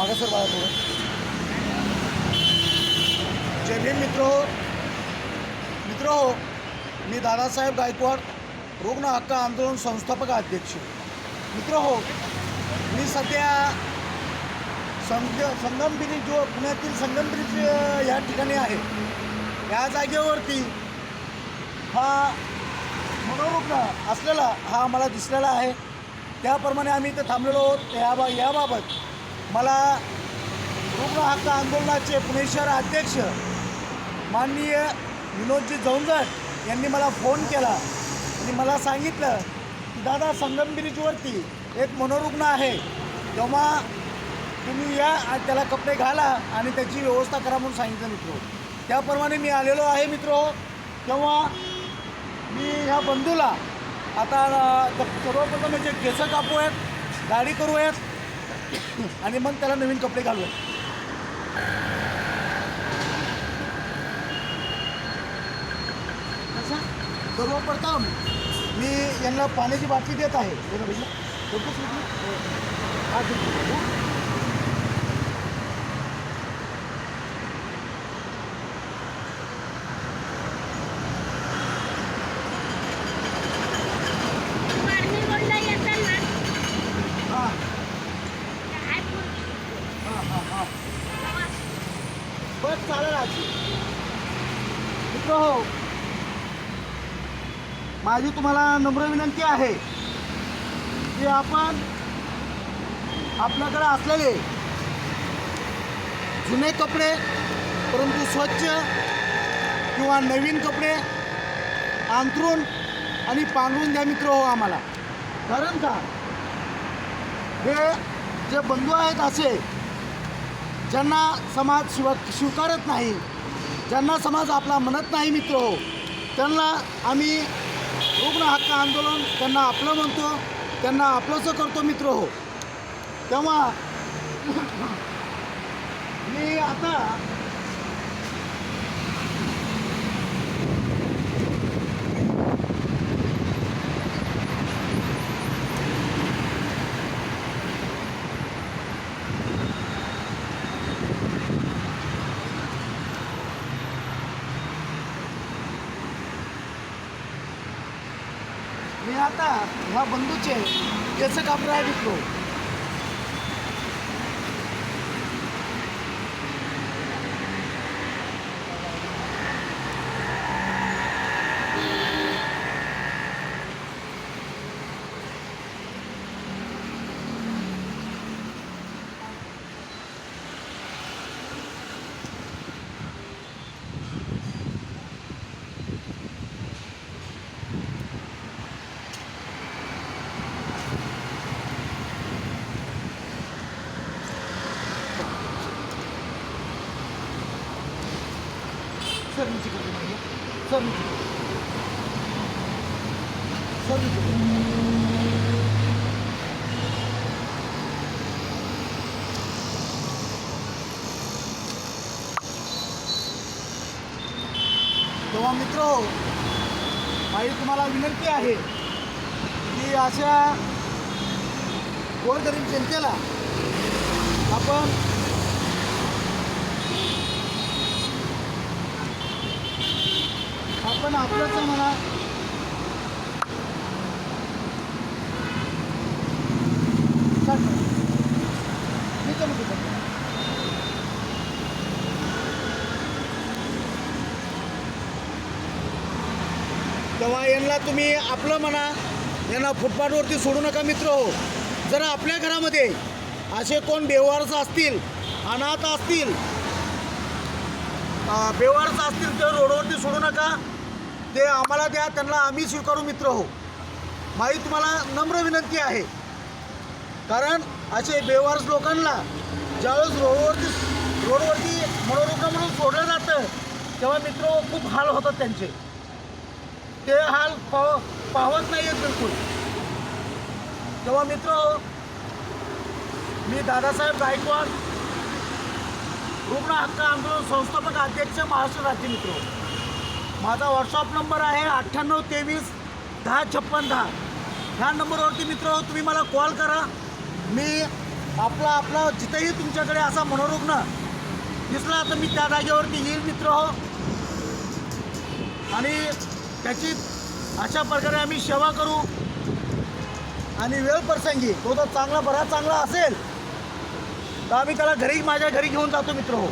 मागं सर बाळा थोडं. जय भीम मित्र हो, मी दादासाहेब गायकवाड, रुग्ण हक्क आंदोलन संस्थापक अध्यक्ष. मित्र हो, मी सध्या संगम ब्रिज जो पुण्यातील संगम ब्रिज या ठिकाणी आहे, या जागेवरती हा मनोरुग्ण असलेला हा मला दिसलेला आहे. त्याप्रमाणे आम्ही इथे थांबलेलो आहोत. याबाबत मला रुग्ण हक्क आंदोलनाचे पुणे शहर अध्यक्ष माननीय विनोदजी जवंजट यांनी मला फोन केला आणि मला सांगितलं की दादा, संगम ब्रिजवरती एक मनोरुग्ण आहे, तेव्हा तुम्ही या आणि त्याला कपडे घाला आणि त्याची व्यवस्था करा म्हणून सांगितलं मित्र. त्याप्रमाणे मी आलेलो आहे मित्र. तेव्हा मी ह्या बंधूला आता सर्वप्रथम याचे केस कापूयात, दाढी करूयात आणि मग त्याला नवीन कपडे घालूयात. सर्वप्रथम मी यांना पाण्याची बाटली देत आहे. बस चालेल आजी. मित्र हो, माझी तुम्हाला नम्र विनंती आहे की आपण आपल्याकडे असलेले जुने कपडे परंतु स्वच्छ किंवा नवीन कपडे अंथरून आणि पांघरून द्या मित्र हो आम्हाला. कारण का, हे जे बंधू आहेत असे ज्यांना समाज स्वीकारत नाही, ज्यांना समाज आपला म्हणत नाही मित्र हो, त्यांना आम्ही रुग्ण हक्क आंदोलन त्यांना आपलं म्हणतो, त्यांना आपलंसं करतो मित्र हो. तेव्हा मी आता ह्या बंधूचे केस कापणार आहे मित्र. सर नीचे कर दीजिए, सर नीचे, सर नीचे. तेव्हा मित्र, माझी तुम्हाला विनंती आहे की अशा गोरगरीब जनतेला आपण आपलंच म्हणा. तेव्हा यांना तुम्ही आपलं म्हणा, यांना फुटपाथवरती सोडू नका मित्र हो. जर आपल्या घरामध्ये असे कोण बेवारस असतील, अनाथ असतील, बेवारस असतील तर रोडवरती सोडू नका. ते आम्हाला द्या, त्यांना आम्ही स्वीकारू मित्र हो. माझी तुम्हाला नम्र विनंती आहे. कारण असे बेवारस लोकांना ज्यावेळेस रोडवरती मनोरुग्ण म्हणून सोडलं जातं तेव्हा मित्र खूप हाल होतात त्यांचे. ते हाल पाहत नाही आहेत बिलकुल. तेव्हा मित्र, मी दादासाहेब गायकवाड, रुग्ण हक्क आंदोलन संस्थापक अध्यक्ष, महाराष्ट्र राज्य मित्र. माझा व्हॉट्सअप नंबर आहे 9823 10 56 10. ह्या नंबरवरती मित्र तुम्ही मला कॉल करा. मी आपला जिथंही तुमच्याकडे असा मनोरुग्ण दिसला तर मी त्या जागेवरती येईल मित्र हो. आणि त्याची अशा प्रकारे आम्ही सेवा करू. आणि वेळ प्रसंगी तो जर चांगला असेल तर आम्ही त्याला माझ्या घरी घेऊन जातो मित्र हो.